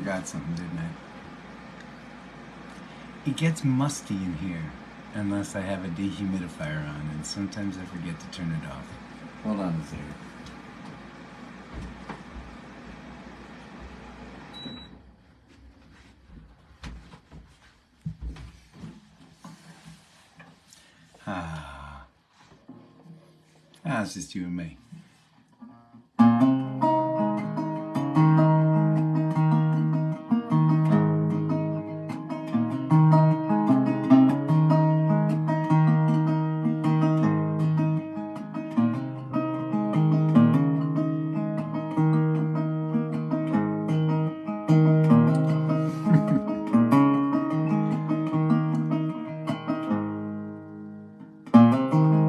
forgot something, didn't I? It gets musty in here unless I have a dehumidifier on, and sometimes I forget to turn it off. Hold on a second. It's just you and me.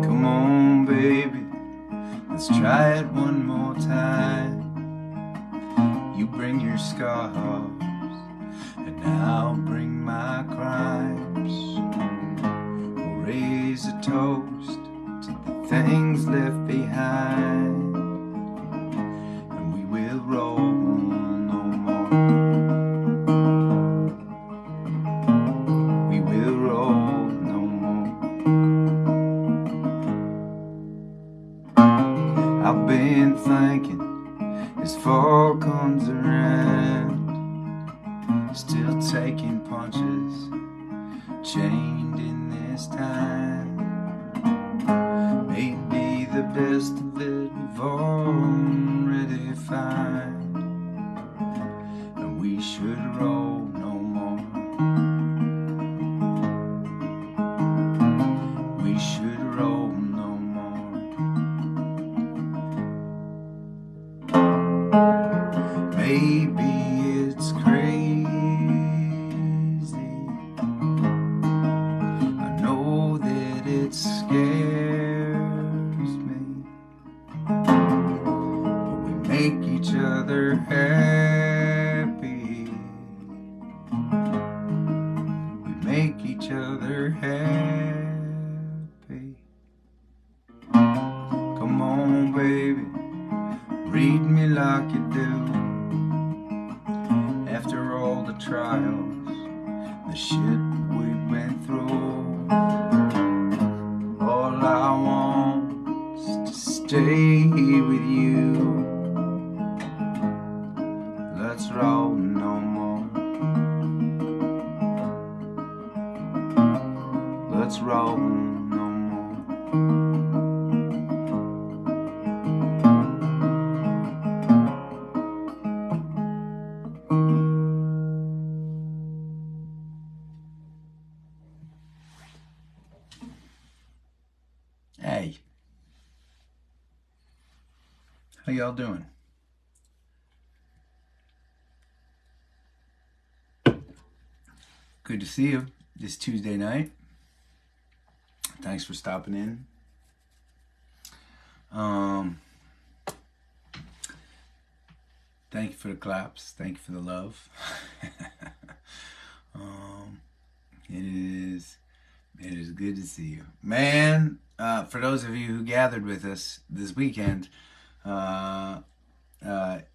Come on, baby, let's try it one more time. You bring your scars, and I'll bring my crimes. We'll raise a toast to the things left behind, and we will roll no more. We will roll no more. I've been thinking as fall comes around, still taking punches, chained in this time. Maybe the best of it we've already found, and we should roll no more. We should roll no more. Maybe it's crazy, I know that it scares me, but we make each other happy. We make each other happy. Come on, baby, read me like you do. After all the trials, the shit we went through, all I want is to stay here with you. Let's roll no more. Let's roll no more. Hey, how y'all doing? Good to see you this Tuesday night. Thanks for stopping in. Thank you for the claps. Thank you for the love. It is good to see you, man. For those of you who gathered with us this weekend,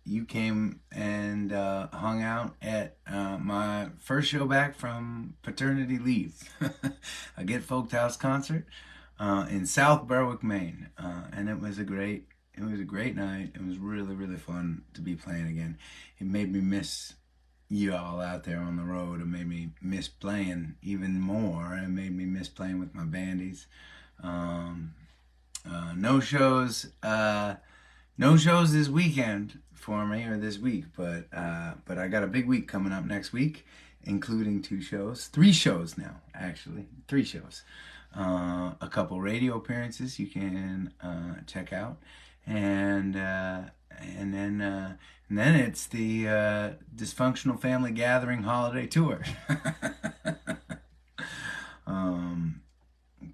you came and hung out at my first show back from paternity leave, a Get Folked House concert in South Berwick, Maine, and it was a great night. It was really fun to be playing again. It made me miss you all out there on the road. It made me miss playing even more. It made me miss playing with my bandies. No shows this weekend for me, or this week, but I got a big week coming up next week, including 3 shows now, actually, 3 shows, a couple radio appearances you can check out, and then it's the Dysfunctional Family Gathering Holiday Tour.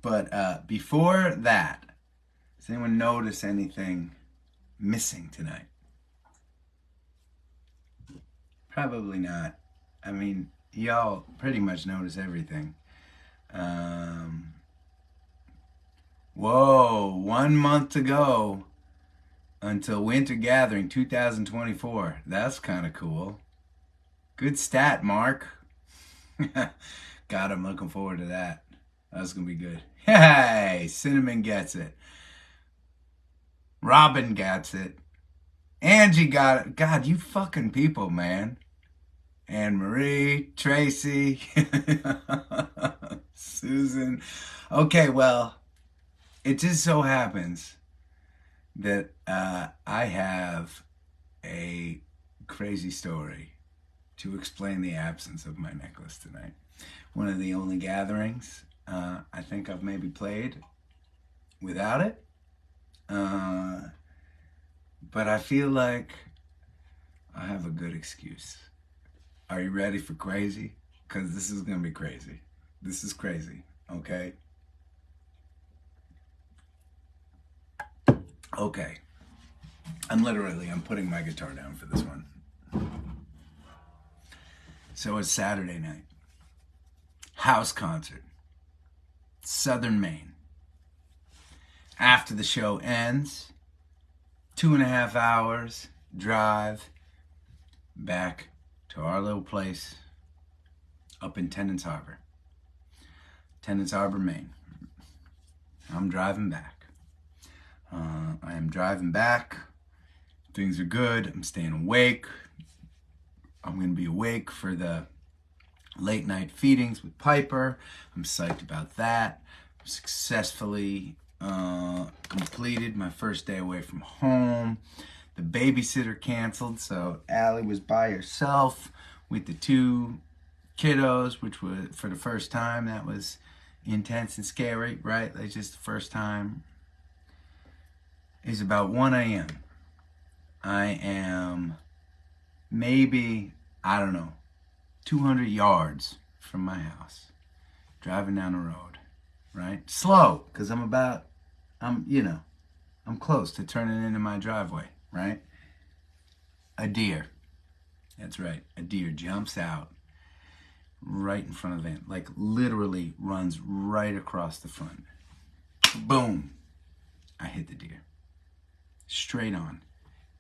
But before that, does anyone notice anything missing tonight? Probably not. I mean, y'all pretty much notice everything. Whoa, 1 month to go until Winter Gathering 2024. That's kind of cool. Good stat, Mark. God, I'm looking forward to that. That's going to be good. Hey, Cinnamon gets it. Robin gets it. Angie got it. God, you fucking people, man. Anne Marie, Tracy, Susan. Okay, well, it just so happens that I have a crazy story to explain the absence of my necklace tonight. One of the only gatherings I think I've maybe played without it. But I feel like I have a good excuse. Are you ready for crazy? Because this is going to be crazy. This is crazy, okay? Okay. I'm putting my guitar down for this one. So it's Saturday night. House concert. Southern Maine. After the show ends, 2.5 hours drive back to our little place up in Tennant's Harbor. Tennant's Harbor, Maine. I'm driving back. I am driving back. Things are good. I'm staying awake. I'm going to be awake for the late night feedings with Piper. I'm psyched about that. Successfully completed my first day away from home. The babysitter canceled, so Allie was by herself with the 2 kiddos, which was, for the first time, that was intense and scary, right? Like, just the first time. It's about 1 a.m. I am maybe, I don't know, 200 yards from my house, driving down the road, right? Slow, because I'm close to turning into my driveway, right? A deer, that's right, a deer jumps out right in front of the van, like literally runs right across the front. Boom, I hit the deer. Straight on,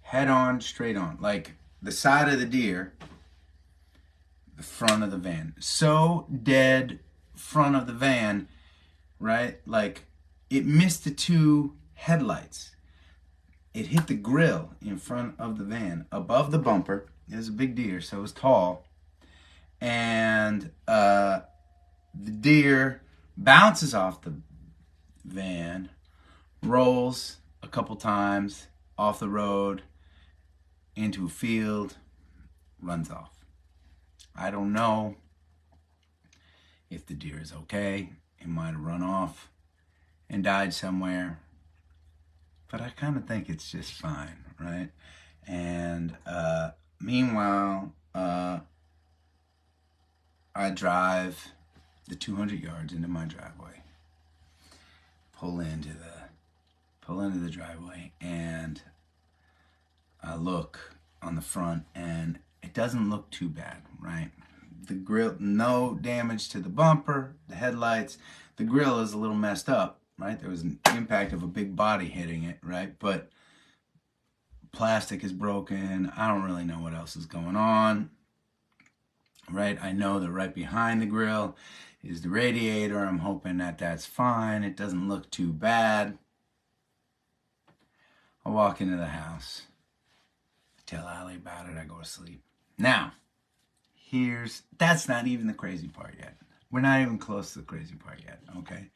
head on, straight on, like the side of the deer, the front of the van. So dead front of the van, right? Like it missed the 2 headlights. It hit the grill in front of the van, above the bumper. It was a big deer, so it was tall. And the deer bounces off the van, rolls a couple times off the road into a field, runs off. I don't know if the deer is okay. It might have run off and died somewhere. But I kind of think it's just fine, right? And meanwhile, I drive the 200 yards into my driveway, pull into the driveway, and I look on the front, and it doesn't look too bad, right? The grill, no damage to the bumper, the headlights. The grill is a little messed up, right? There was an impact of a big body hitting it, right? But plastic is broken. I don't really know what else is going on, right? I know that right behind the grill is the radiator. I'm hoping that that's fine. It doesn't look too bad. I walk into the house. I tell Allie about it. I go to sleep. Now, that's not even the crazy part yet. We're not even close to the crazy part yet, okay?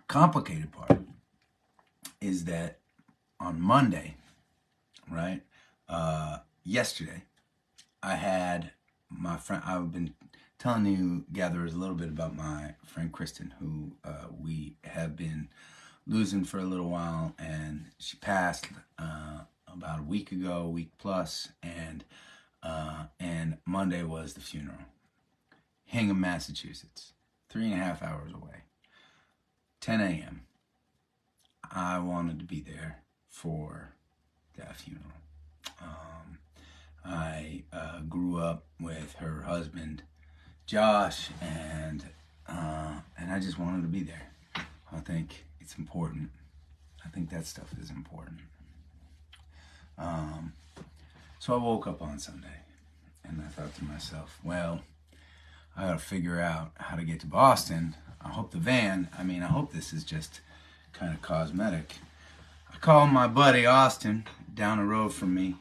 Complicated part is that on Monday, right, yesterday, I had my friend, I've been telling you gatherers a little bit about my friend Kristen, who we have been losing for a little while, and she passed about a week ago, a week plus, and Monday was the funeral. Hingham, Massachusetts, 3.5 hours away, 10 a.m. I wanted to be there for that funeral. I grew up with her husband, Josh, and I just wanted to be there. I think it's important. I think that stuff is important. So I woke up on Sunday and I thought to myself, well, I gotta figure out how to get to Boston. I hope I hope this is just kind of cosmetic. I called my buddy Austin down the road from me,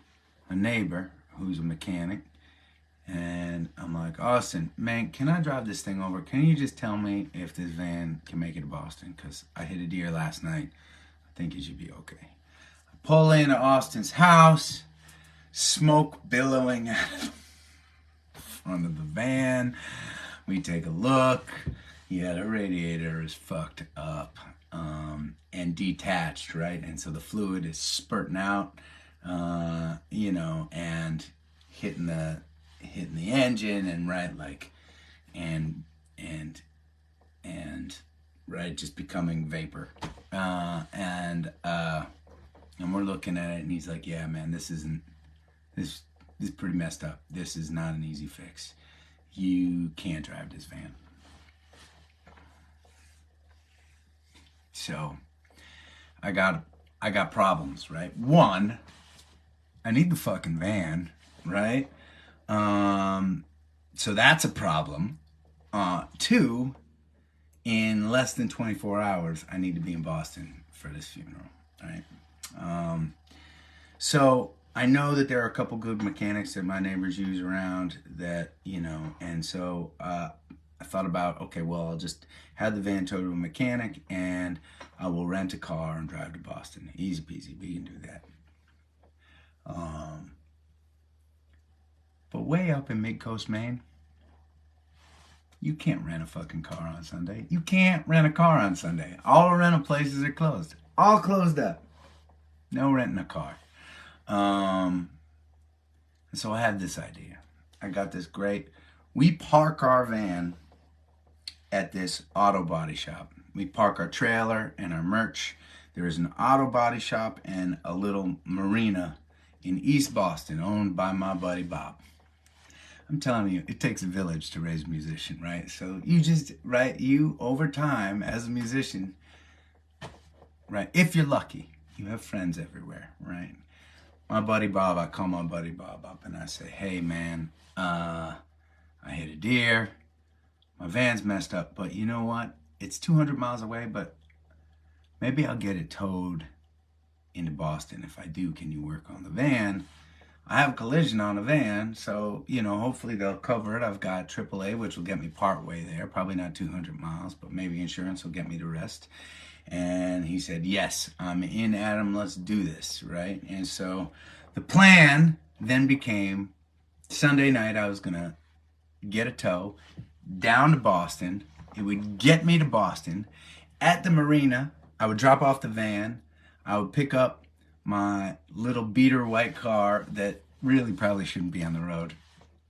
a neighbor who's a mechanic. And I'm like, Austin, man, can I drive this thing over? Can you just tell me if this van can make it to Boston? Because I hit a deer last night. I think it should be okay. I pull into Austin's house, smoke billowing out of the front of the van. We take a look. Yeah, the radiator is fucked up and detached, right? And so the fluid is spurting out, and hitting the engine and right, just becoming vapor. And we're looking at it, and he's like, "Yeah, man, this is pretty messed up. This is not an easy fix. You can't drive this van." So I got problems, right? One, I need the fucking van, right? So that's a problem. Two, in less than 24 hours, I need to be in Boston for this funeral, right? So I know that there are a couple good mechanics that my neighbors use around that, and so I thought about, okay, well, I'll just have the van towed to a mechanic and I will rent a car and drive to Boston. Easy peasy, we can do that. But way up in Mid-Coast, Maine, you can't rent a fucking car on Sunday. You can't rent a car on Sunday. All the rental places are closed. All closed up. No renting a car. So I had this idea. I got this great. We park our van at this auto body shop. We park our trailer and our merch. There is an auto body shop and a little marina in East Boston owned by my buddy Bob. I'm telling you, it takes a village to raise a musician, right? So you over time as a musician, right? If you're lucky, you have friends everywhere, right? My buddy Bob, I call my buddy Bob up and I say, "Hey man, I hit a deer. My van's messed up, but you know what? It's 200 miles away, but maybe I'll get it towed into Boston. If I do, can you work on the van? I have a collision on the van, so, hopefully they'll cover it. I've got AAA, which will get me part way there. Probably not 200 miles, but maybe insurance will get me the rest." And he said, "Yes, I'm in, Adam. Let's do this," right? And so the plan then became Sunday night I was going to get a tow down to Boston. It would get me to Boston. At the marina, I would drop off the van. I would pick up my little beater white car that really probably shouldn't be on the road.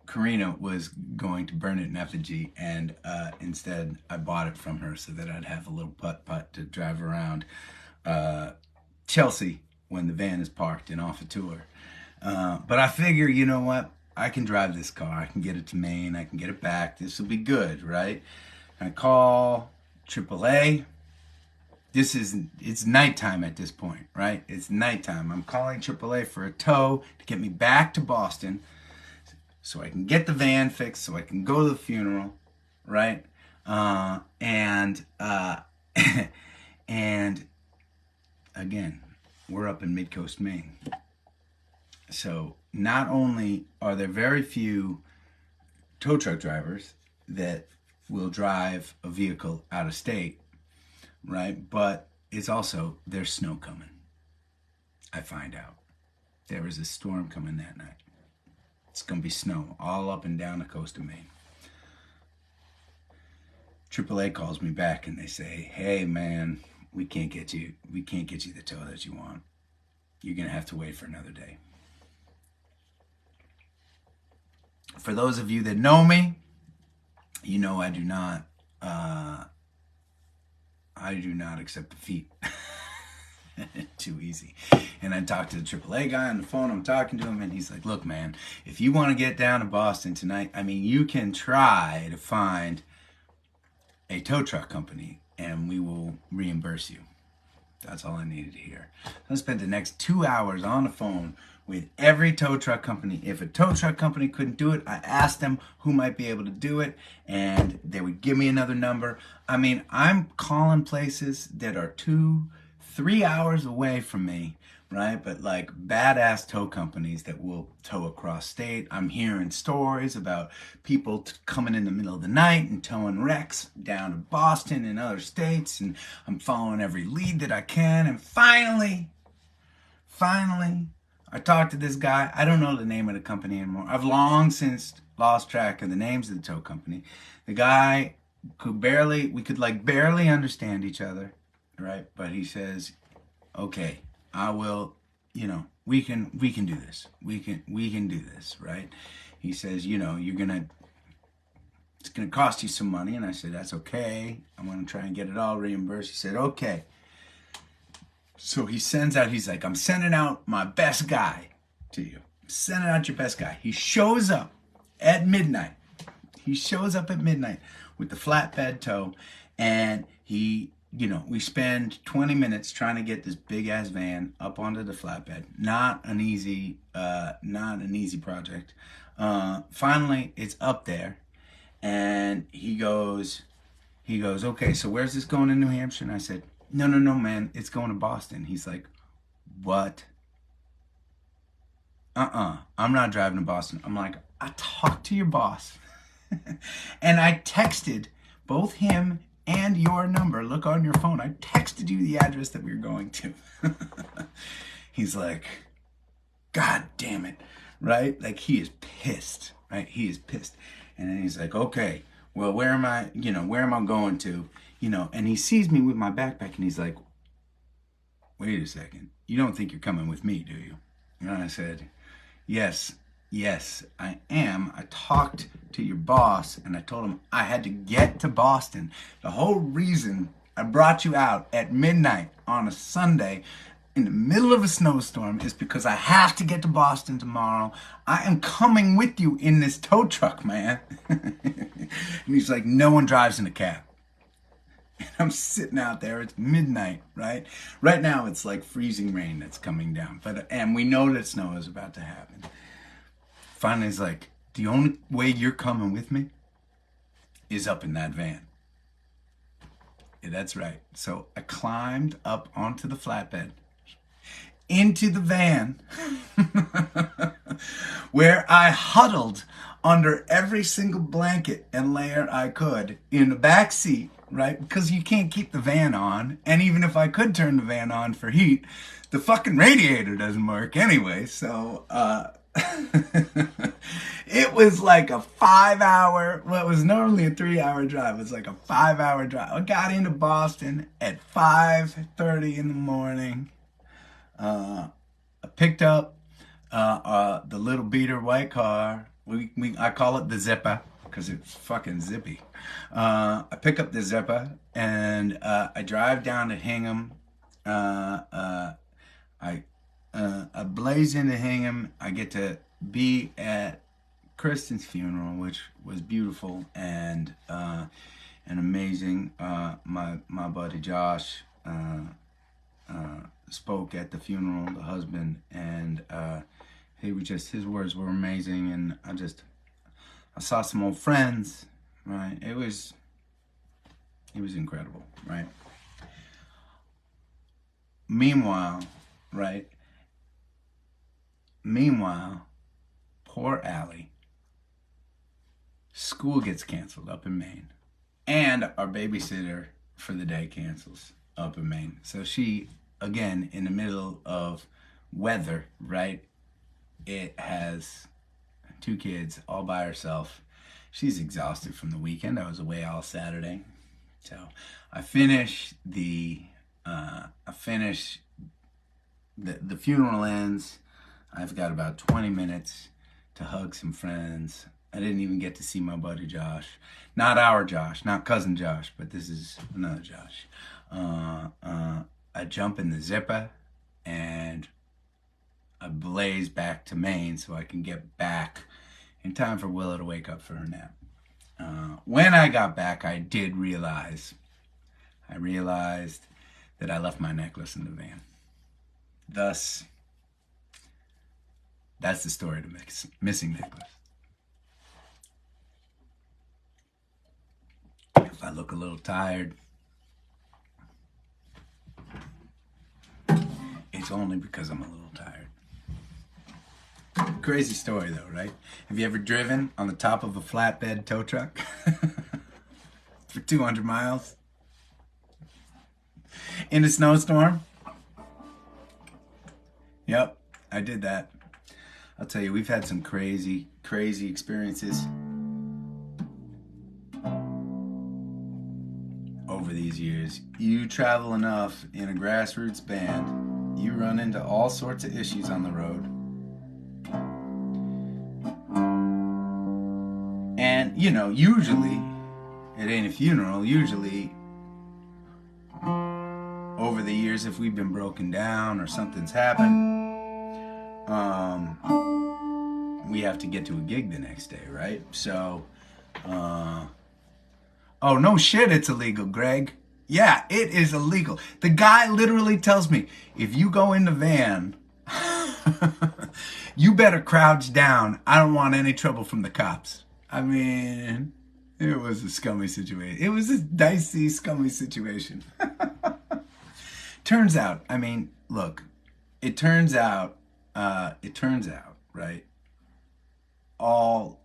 Karina was going to burn it in effigy, and instead I bought it from her so that I'd have a little putt-putt to drive around Chelsea when the van is parked and off a tour. But I figure, you know what? I can drive this car. I can get it to Maine. I can get it back. This will be good, right? I call AAA. It's nighttime at this point, right? It's nighttime. I'm calling AAA for a tow to get me back to Boston so I can get the van fixed, so I can go to the funeral, right? And again, we're up in Mid-Coast, Maine. So not only are there very few tow truck drivers that will drive a vehicle out of state, right? But it's also, there's snow coming. I find out. There is a storm coming that night. It's going to be snow all up and down the coast of Maine. AAA calls me back and they say, "Hey man, we can't get you the tow that you want. You're going to have to wait for another day." For those of you that know me, you know I do not accept defeat. Too easy. And I talked to the AAA guy on the phone. I'm talking to him and he's like, "Look, man, if you want to get down to Boston tonight, you can try to find a tow truck company and we will reimburse you." That's all I needed to hear. I spent the next 2 hours on the phone with every tow truck company. If a tow truck company couldn't do it, I asked them who might be able to do it, and they would give me another number. I mean, I'm calling places that are 2-3 hours away from me, right? But like badass tow companies that will tow across state. I'm hearing stories about people coming in the middle of the night and towing wrecks down to Boston and other states, and I'm following every lead that I can, and finally, I talked to this guy. I don't know the name of the company anymore. I've long since lost track of the names of the tow company. The guy we could like barely understand each other, right? But he says, okay, I will, we can do this. We can do this, right? He says, it's gonna cost you some money. And I said, that's okay. I'm gonna try and get it all reimbursed. He said, okay. So he's like, I'm sending out my best guy to you. I'm sending out your best guy. He shows up at midnight. With the flatbed tow, and we spend 20 minutes trying to get this big ass van up onto the flatbed. Not an easy project. Finally, it's up there, and he goes, okay, so where's this going in New Hampshire? And I said, no, man, it's going to Boston. He's like, what? I'm not driving to Boston. I'm like, I talked to your boss. And I texted both him and your number. Look on your phone. I texted you the address that we were going to. He's like, God damn it, right? Like, he is pissed, right? He is pissed. And then he's like, okay, well, where am I going to? And he sees me with my backpack, and he's like, wait a second. You don't think you're coming with me, do you? And I said, yes, I am. I talked to your boss, and I told him I had to get to Boston. The whole reason I brought you out at midnight on a Sunday in the middle of a snowstorm is because I have to get to Boston tomorrow. I am coming with you in this tow truck, man. And he's like, no one drives in a cab. And I'm sitting out there. It's midnight, right? Right now, it's like freezing rain that's coming down. And we know that snow is about to happen. Finally, he's like, the only way you're coming with me is up in that van. Yeah, that's right. So I climbed up onto the flatbed, into the van, where I huddled under every single blanket and layer I could in the back seat, right? Because you can't keep the van on. And even if I could turn the van on for heat, the fucking radiator doesn't work anyway. So, it was like a 5-hour, well, it was normally a 3-hour drive. It was like a 5-hour drive. I got into Boston at 5:30 in the morning. I picked up the little beater white car. I call it the Zipper because it's fucking zippy. I pick up the Zipper, and I drive down to Hingham. I blaze into Hingham. I get to be at Kristen's funeral, which was beautiful and amazing. My buddy Josh spoke at the funeral, the husband, and his words were amazing, and I saw some old friends, right? It was incredible, right? Meanwhile, poor Allie, school gets canceled up in Maine, and our babysitter for the day cancels up in Maine. So she, again, in the middle of weather, right? It has 2 kids all by herself. She's exhausted from the weekend. I was away all Saturday. So I finish the funeral ends. I've got about 20 minutes to hug some friends. I didn't even get to see my buddy Josh. Not our Josh, not cousin Josh, but this is another Josh. I jump in the Zipper, and I blaze back to Maine so I can get back in time for Willow to wake up for her nap. When I got back, I realized that I left my necklace in the van. Thus, That's the story of the missing necklace. If I look a little tired, it's only because I'm a little tired. Crazy story though, right? Have you ever driven on the top of a flatbed tow truck for 200 miles in a snowstorm? Yep, I did that. I'll tell you, we've had some crazy experiences over these years. You travel enough in a grassroots band, you run into all sorts of issues on the road. And, you know, usually, it ain't a funeral, usually over the years, if we've been broken down or something's happened, we have to get to a gig the next day, right? So, oh, no shit, it's illegal, Greg. Yeah, it is illegal. The guy literally tells me, if you go in the van, you better crouch down. I don't want any trouble from the cops. I mean, it was a scummy situation. It was a dicey, scummy situation. Turns out, I mean, look, it turns out, right? All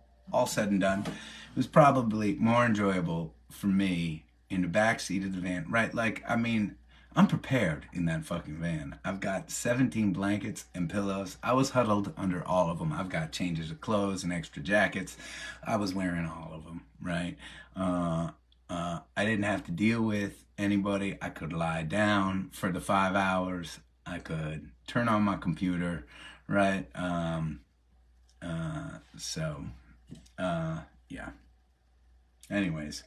said and done, it was probably more enjoyable for me in the backseat of the van, right? Like, I mean, I'm prepared in that fucking van. I've got 17 blankets and pillows. I was huddled under all of them. I've got changes of clothes and extra jackets. I was wearing all of them, right? I didn't have to deal with anybody. I could lie down for the 5 hours. I could turn on my computer, right? Yeah. Anyways.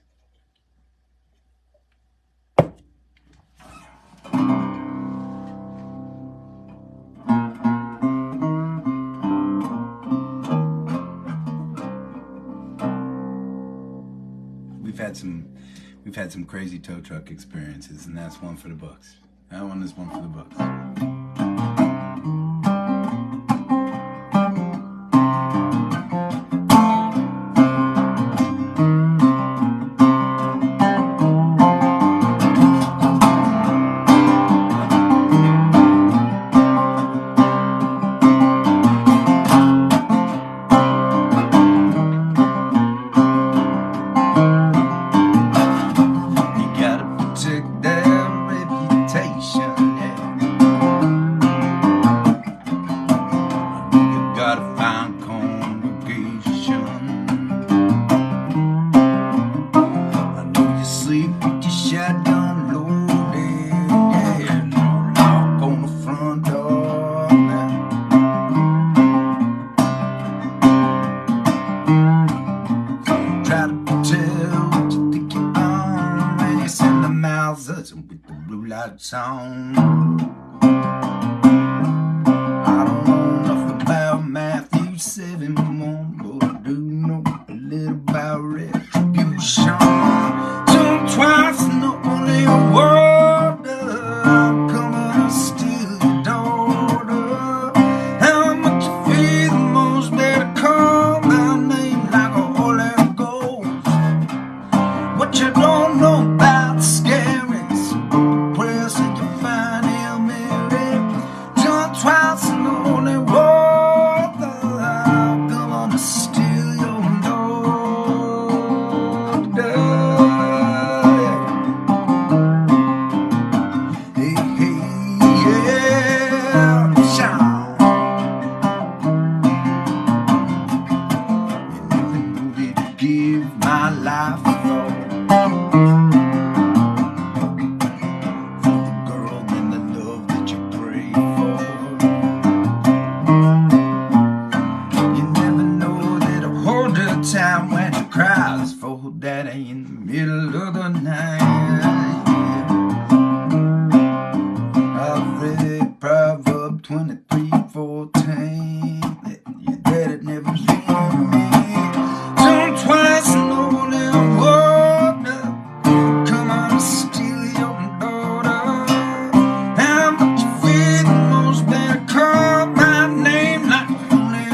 We've had some crazy tow truck experiences, and that's one for the books. That one is one for the books. With the blue lights on. I don't know enough about Matthew 7, but I do know a little about retribution. Jump twice in the only water, coming to steal your daughter. How much you feel the most, better call my name like a Holy Ghost. What you don't know about scary. Time when the cries for daddy in the middle of the night. I've read Proverbs 23:14 that your daddy never leave me. Jump twice in the holy water, come on and steal your daughter. How much you feel the most, better call my name like Holy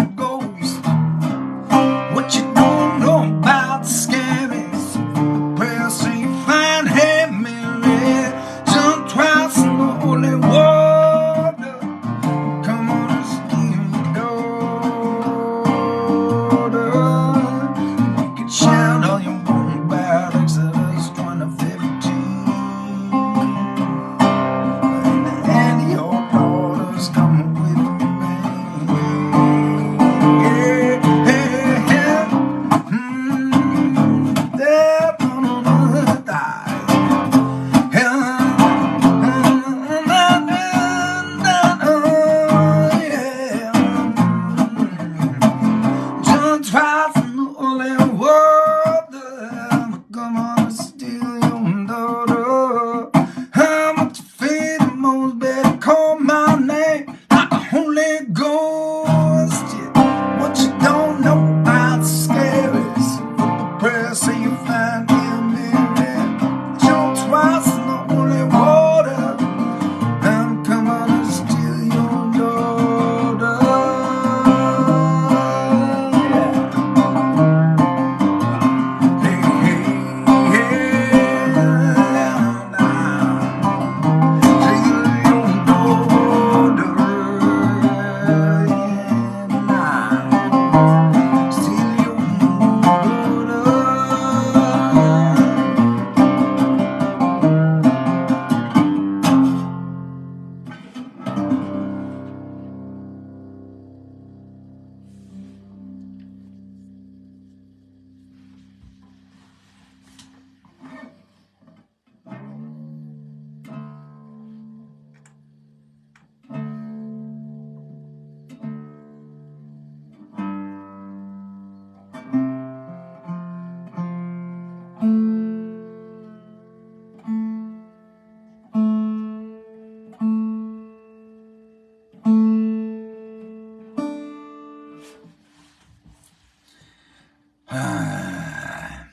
I'm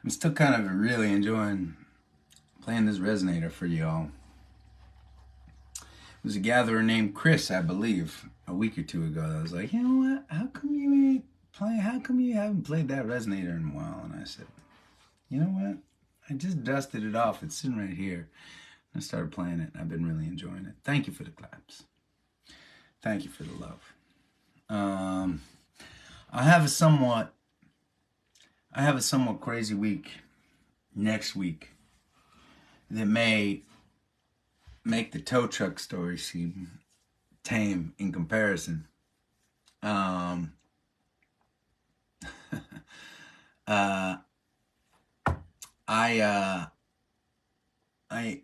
still kind of really enjoying playing this resonator for y'all. It was a gatherer named Chris, I believe, a week or two ago. I was like, you know what? How come you ain't playing? How come you haven't played that resonator in a while? And I said, you know what? I just dusted it off. It's sitting right here. I started playing it. I've been really enjoying it. Thank you for the claps. Thank you for the love. I have a somewhat crazy week next week that may make the tow truck story seem tame in comparison. I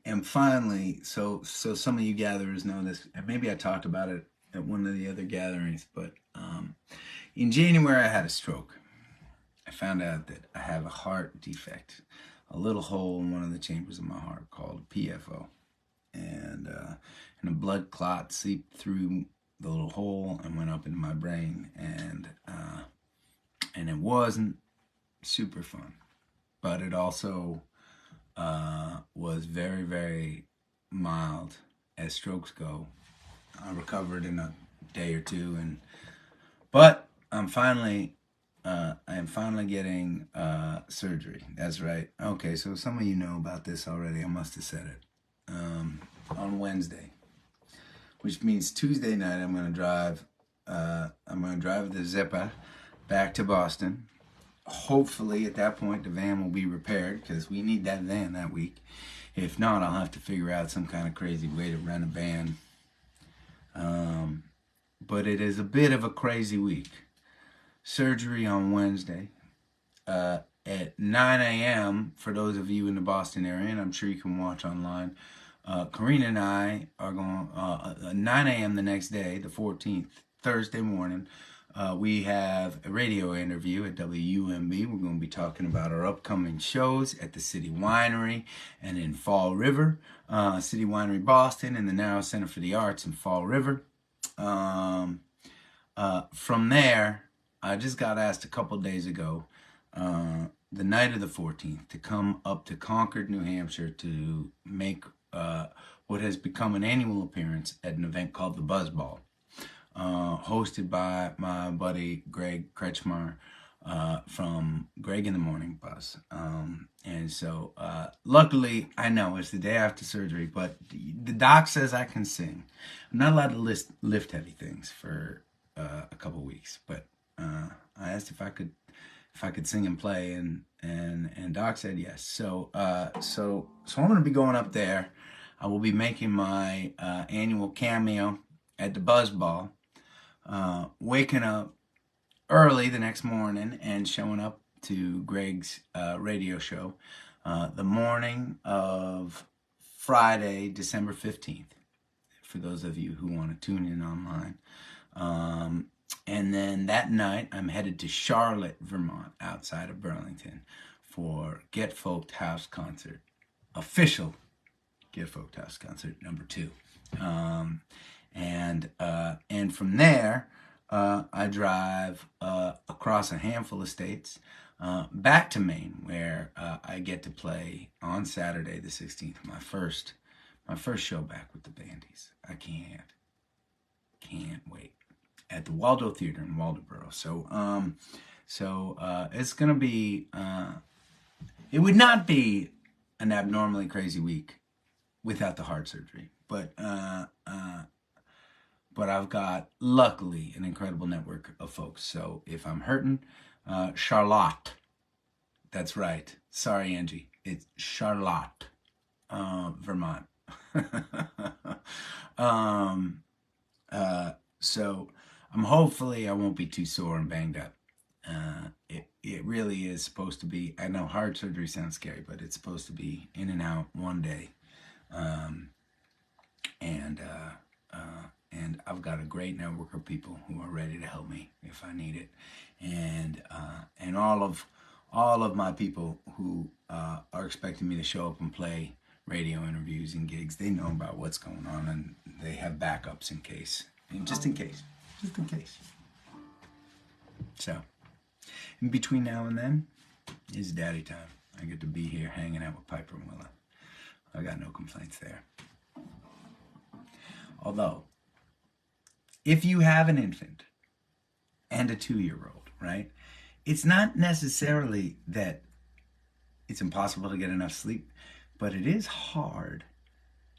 am finally, so some of you gatherers know this, and maybe I talked about it at one of the other gatherings, but in January I had a stroke. I found out that I have a heart defect, a little hole in one of the chambers of my heart called PFO, and a blood clot seeped through the little hole and went up into my brain, and it wasn't super fun, but it also was very, very mild as strokes go. I recovered in a day or two, but I am finally getting surgery. That's right. Okay, so some of you know about this already. I must have said it on Wednesday, which means Tuesday night I'm going to drive. I'm going to drive the Zipper back to Boston. Hopefully at that point the van will be repaired, because we need that van that week. If not, I'll have to figure out some kind of crazy way to rent a van. But it is a bit of a crazy week. Surgery on Wednesday at 9 a.m. for those of you in the Boston area, and I'm sure you can watch online. Karina and I are going 9 a.m. the next day, the 14th, Thursday morning. We have a radio interview at WUMB. We're going to be talking about our upcoming shows at the City Winery and in Fall River. City Winery Boston and the Narrow Center for the Arts in Fall River. From there, I just got asked a couple days ago, the night of the 14th, to come up to Concord, New Hampshire to make what has become an annual appearance at an event called the Buzz Ball. Hosted by my buddy Greg Kretschmar from Greg in the Morning Buzz. And so luckily, I know it's the day after surgery, but the doc says I can sing. I'm not allowed to lift heavy things for a couple weeks, but I asked if I could sing and play, and doc said yes. So I'm going to be going up there. I will be making my annual cameo at the Buzz Ball. Waking up early the next morning and showing up to Greg's radio show the morning of Friday, December 15th, for those of you who want to tune in online. And then that night, I'm headed to Charlotte, Vermont, outside of Burlington, for Get Folked House Concert, official Get Folked House Concert number 2. And from there, I drive across a handful of states back to Maine, where I get to play on Saturday the 16th, my first show back with the Bandies. I can't wait, at the Waldo Theater in Waldoboro. So it's gonna be. It would not be an abnormally crazy week without the heart surgery, but I've got, luckily, an incredible network of folks. So if I'm hurting, Charlotte. That's right. Sorry, Angie. It's Charlotte, Vermont. So hopefully I won't be too sore and banged up. It really is supposed to be, I know heart surgery sounds scary, but it's supposed to be in and out one day. And I've got a great network of people who are ready to help me if I need it. And all of my people who are expecting me to show up and play radio interviews and gigs, they know about what's going on, and they have backups in case Just in case. Just in case. So, in between now and then is daddy time. I get to be here hanging out with Piper and Willa. I got no complaints there. Although, if you have an infant and a 2-year-old, right, it's not necessarily that it's impossible to get enough sleep, but it is hard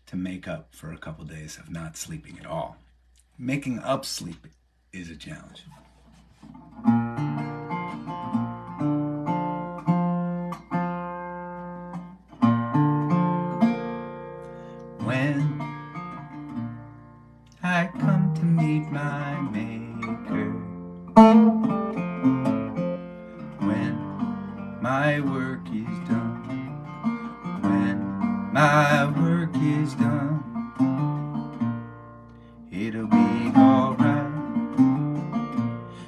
to make up for a couple days of not sleeping at all. Making up sleep is a challenge. When I come to meet my Maker, when my work is done, when my work is done, it'll be alright,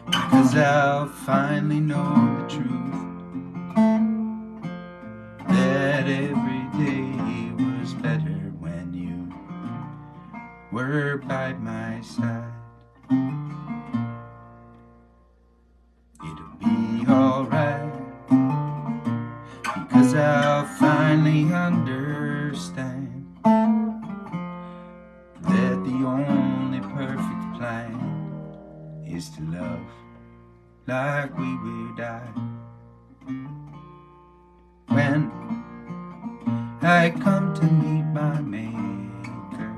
because I'll finally know the truth, that every day was better when you were by my side. It'll be alright, because I'll finally understand that the only perfect plan is to love like we would die. When I come to meet my Maker,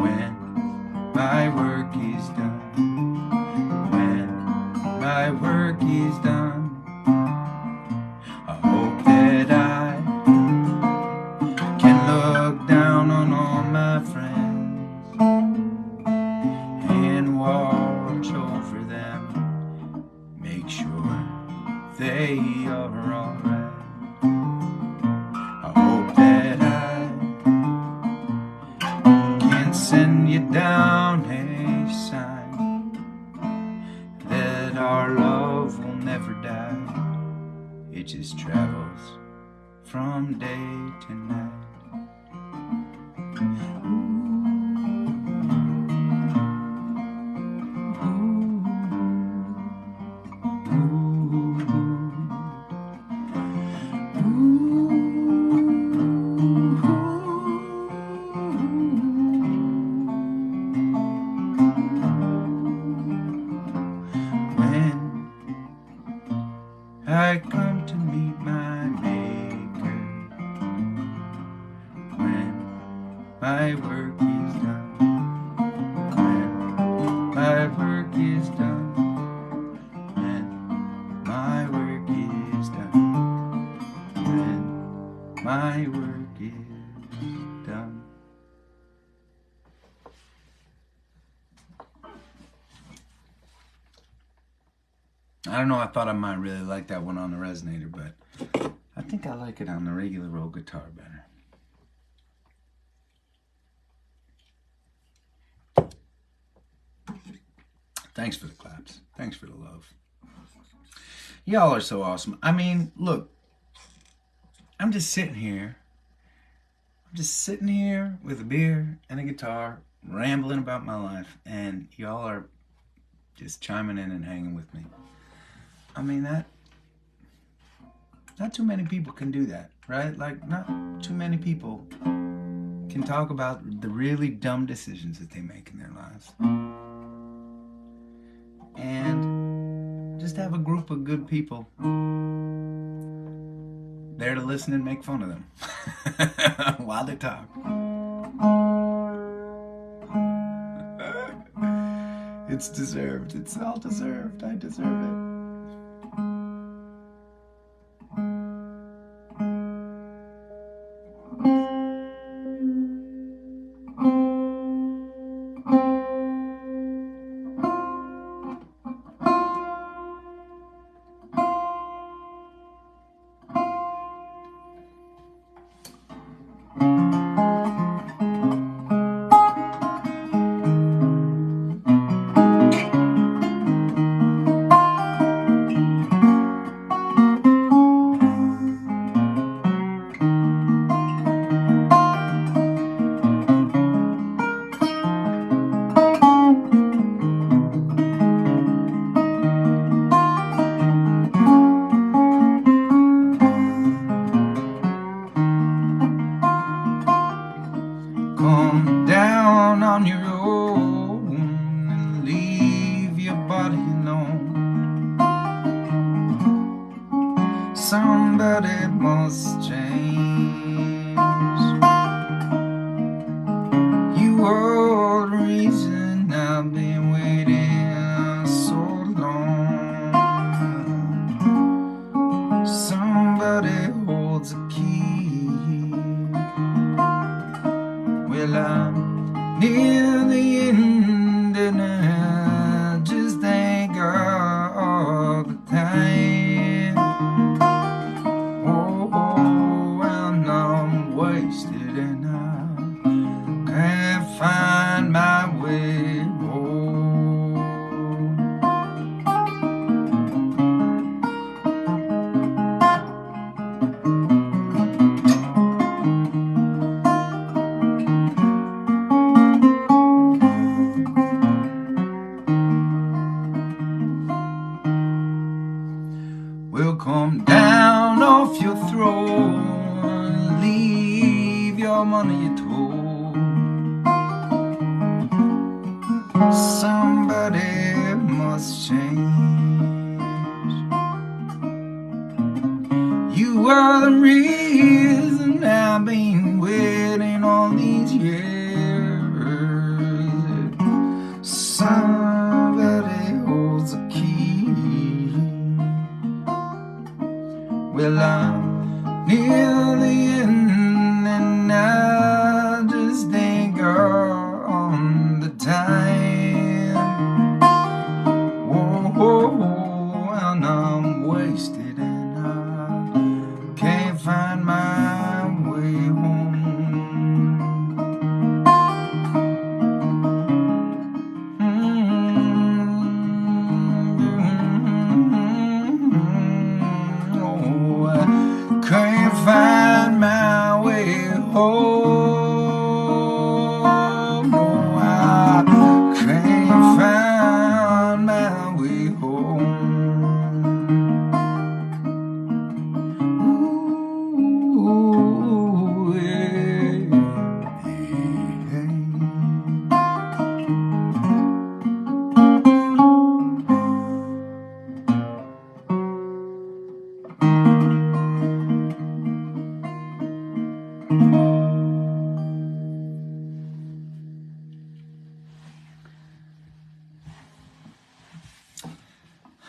when my work is done, when my work is done, I hope that I can look down on all my friends and watch over them, make sure they are alright. I hope that I can send you down a sign that our love will never die. It just travels from day to night. When I come to meet my Maker, when my work is done, when my work is done, when my work is done, when my work is done. I don't know, I thought I might really like that one on the resonator, but I think I like it on the regular old guitar better. Thanks for the claps. Thanks for the love. Y'all are so awesome. I mean, look, I'm just sitting here. I'm just sitting here with a beer and a guitar, rambling about my life, and y'all are just chiming in and hanging with me. I mean, not too many people can do that, right? Like, not too many people can talk about the really dumb decisions that they make in their lives. And just have a group of good people there to listen and make fun of them while they talk. It's deserved. It's all deserved. I deserve it. come down on your own and leave your body alone. Somebody must change. You are the reason I've been waiting so long. Somebody holds a key. Well, I'm near the end and I just thank God all the time. Oh, and I'm wasted and I can't find my way home. Will come down off your throne, leave your money at home. Somebody must change. You are the reason I've been waiting all these years. Somebody holds a key. Well, I'm near the end and I just ain't on the time. Whoa, and I'm wasted and I can't find my way home. Can't find my way home. No, I can't find my way home. Ooh, yeah,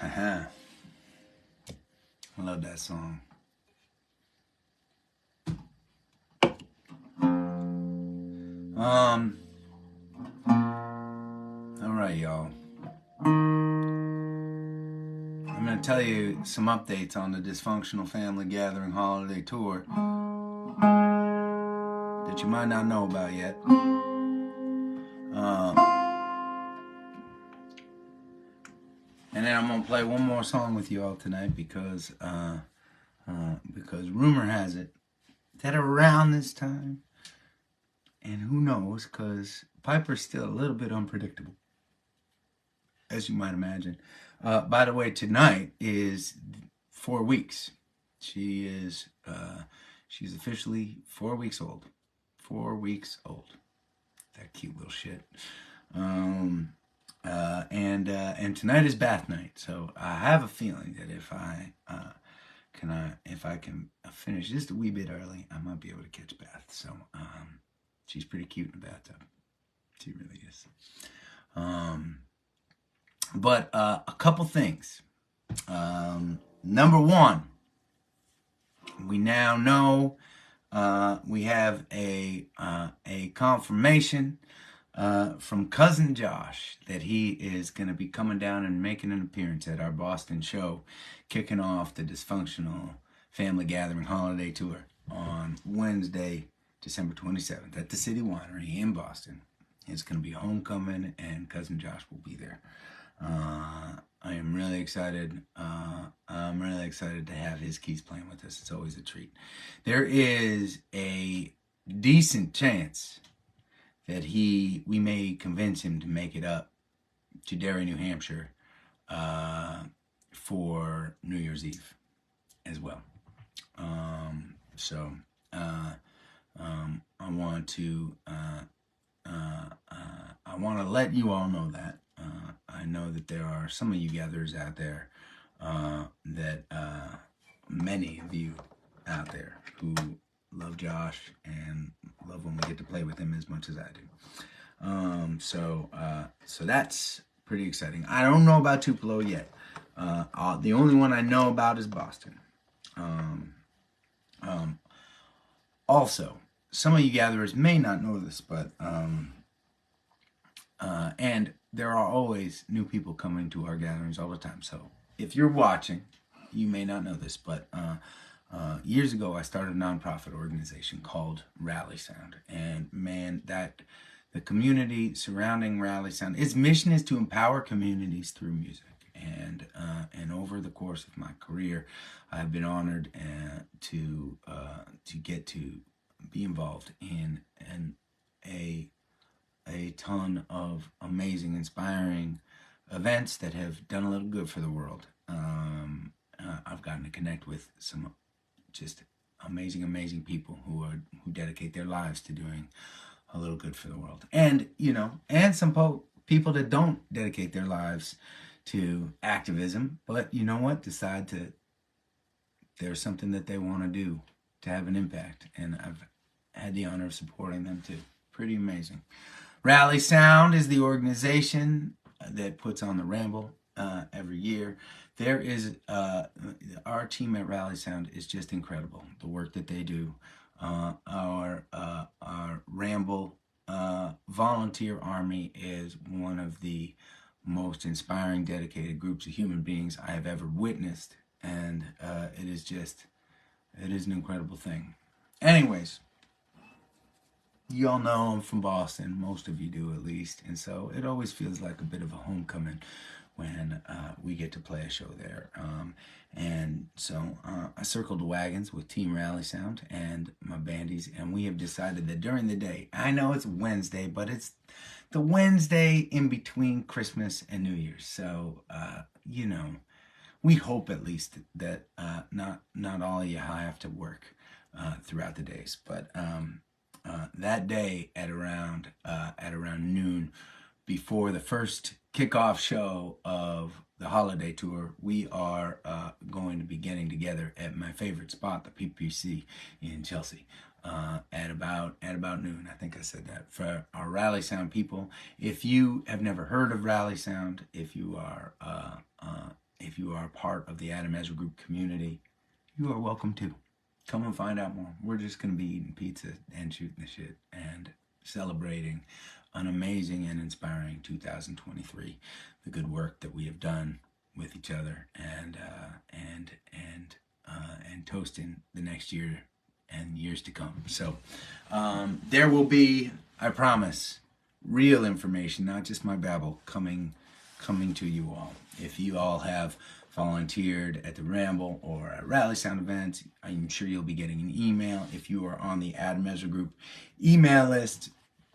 Haha. I love that song. All right, y'all. I'm going to tell you some updates on the Dysfunctional Family Gathering Holiday Tour that you might not know about yet. And then I'm going to play one more song with you all tonight because rumor has it that around this time, and who knows, because Piper's still a little bit unpredictable, as you might imagine. By the way, tonight is 4 weeks. She's officially 4 weeks old. 4 weeks old. That cute little shit. And tonight is bath night, so I have a feeling that if I can finish just a wee bit early, I might be able to catch Beth. So she's pretty cute in the bathtub. She really is. But a couple things. Number one, we now know we have a confirmation from Cousin Josh that he is going to be coming down and making an appearance at our Boston show, kicking off the Dysfunctional Family Gathering Holiday Tour on Wednesday, December 27th at the City Winery in Boston. It's going to be homecoming, and Cousin Josh will be there. I am really excited. I'm really excited to have his keys playing with us. It's always a treat. There is a decent chance that we may convince him to make it up to Derry, New Hampshire for New Year's Eve as well. I want to want to let you all know that. I know that there are some of you gatherers out there, many of you out there who love Josh and love when we get to play with him as much as I do. So that's pretty exciting. I don't know about Tupelo yet. The only one I know about is Boston. Also, some of you gatherers may not know this, but and there are always new people coming to our gatherings all the time. So if you're watching, you may not know this, but years ago I started a nonprofit organization called Rally Sound, and man, the community surrounding Rally Sound, its mission is to empower communities through music. And over the course of my career, I've been honored to get to be involved in a ton of amazing, inspiring events that have done a little good for the world. I've gotten to connect with some just amazing people who dedicate their lives to doing a little good for the world, and some people that don't dedicate their lives to activism, but you know what, there's something that they want to do to have an impact, and I've had the honor of supporting them too. Pretty amazing. Rally Sound is the organization that puts on the Ramble every year. There is our team at Rally Sound is just incredible. The work that they do. Our Ramble volunteer army is one of the most inspiring, dedicated groups of human beings I have ever witnessed, and it is an incredible thing. Anyways, you all know I'm from Boston. Most of you do, at least, and so it always feels like a bit of a homecoming when we get to play a show there. And so I circled the wagons with Team Rally Sound and my bandies, and we have decided that during the day, I know it's Wednesday, but it's the Wednesday in between Christmas and New Year's. So, we hope at least that not all of you have to work throughout the days, but that day at around noon, before the first kickoff show of the holiday tour, we are going to be getting together at my favorite spot, the PPC in Chelsea, at about noon. I think I said that. For our Rally Sound people, if you have never heard of Rally Sound, if you are part of the Adam Ezra Group community, you are welcome too. Come and find out more. We're just going to be eating pizza and shooting the shit and celebrating an amazing and inspiring 2023. The good work that we have done with each other, and toasting the next year and years to come. So there will be, I promise, real information, not just my babble, coming to you all. If you all have volunteered at the Ramble or at Rally Sound events, I'm sure you'll be getting an email. If you are on the Adam Ezra Group email list,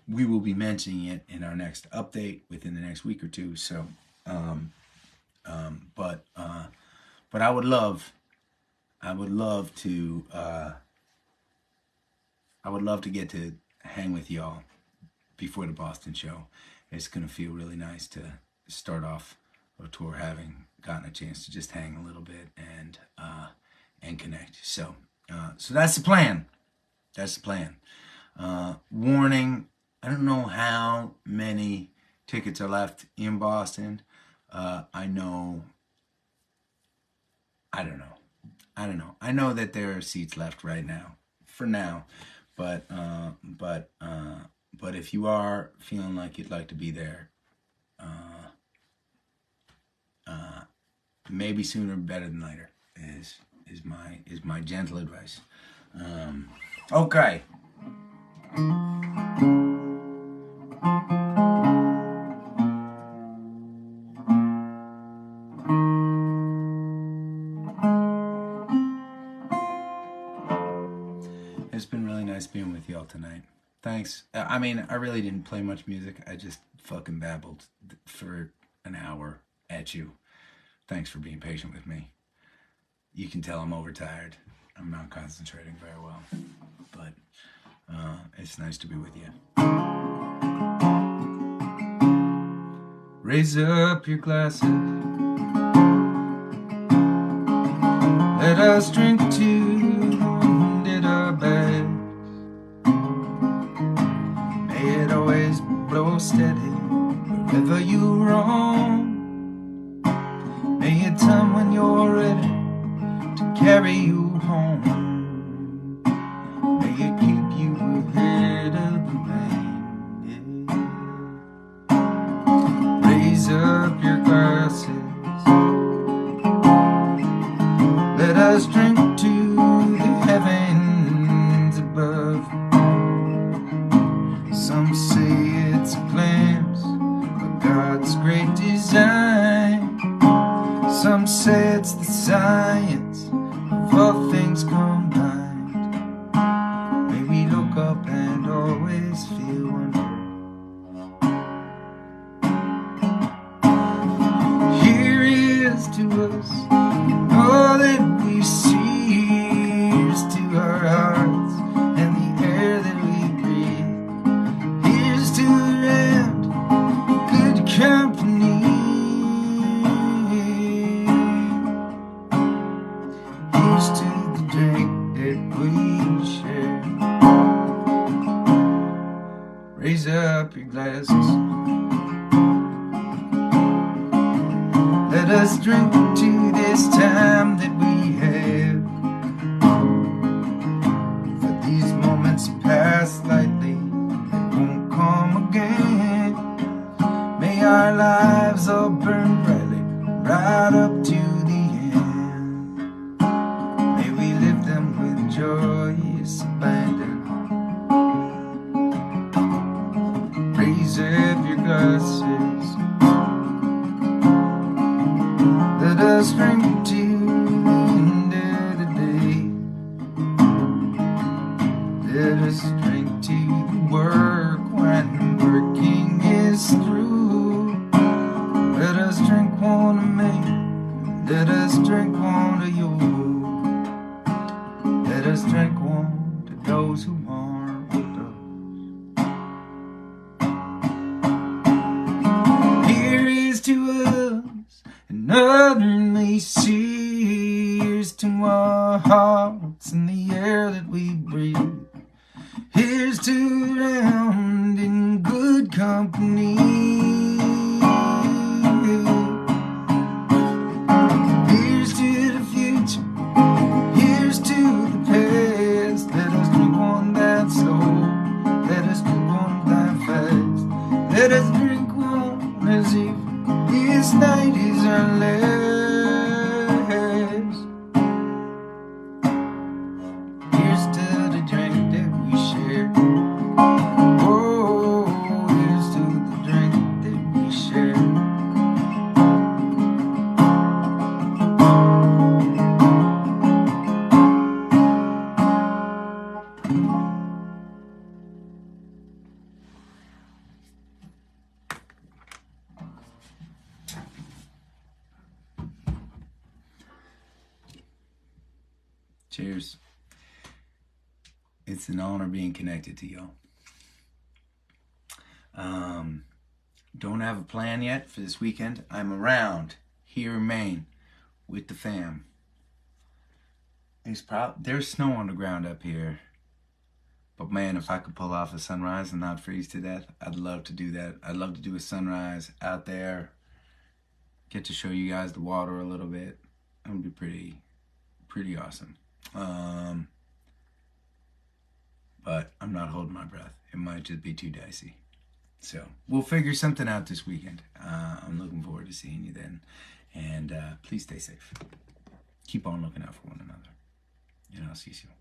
we will be mentioning it in our next update within the next week or two. So, but I would love to get to hang with y'all before the Boston show. It's gonna feel really nice to start off a tour having gotten a chance to just hang a little bit and connect. So that's the plan. Warning, I don't know how many tickets are left in Boston. I don't know. I know that there are seats left right now, for now, but if you are feeling like you'd like to be there, maybe sooner better than later is my gentle advice. Okay. It's been really nice being with y'all tonight. Thanks. I mean, I really didn't play much music. I just fucking babbled for an hour at you. Thanks for being patient with me. You can tell I'm overtired. I'm not concentrating very well. But it's nice to be with you. Raise up your glasses. Let us drink to the wounded our backs. May it always blow steady wherever you roam. May it come when you're ready to carry you home. May it keep you ahead of the rain. Yeah. Raise up your glasses. Let us drink to the heavens above. Some say it's plans of God's great design. Some say it's the science of all things combined. May we look up and always feel wonder. Here is to us all that we see. Here's to our hearts and the air that we breathe. Here's to around good company. Here's to the drink that we share. Raise up your glasses. Let us drink to this time that we have. For these moments pass lightly, they won't come again. May our lives all burn brightly, right up to the end. May we live them with joyous abandon. Raise up your glasses. Let us drink to the end of the day. Let us drink to the work when working is through. Let us drink one to me. Let us drink one to you. Let us drink one to those who aren't with us. Here is to us nothing we see. Here's to our hearts and the air that we breathe. Here's to round in good company. Here's to the future. Here's to the past. Let us drink one that's slow. Let us drink one that fast. Let us drink one as if this night is our last. Here's to the drink that we share. Oh, here's to the drink that we share. Cheers. It's an honor being connected to y'all. Don't have a plan yet for this weekend. I'm around here in Maine with the fam. There's snow on the ground up here. But man, if I could pull off a sunrise and not freeze to death, I'd love to do that. I'd love to do a sunrise out there. Get to show you guys the water a little bit. It would be pretty awesome. But I'm not holding my breath. It might just be too dicey. So we'll figure something out this weekend. I'm looking forward to seeing you then. And please stay safe. Keep on looking out for one another. And I'll see you soon.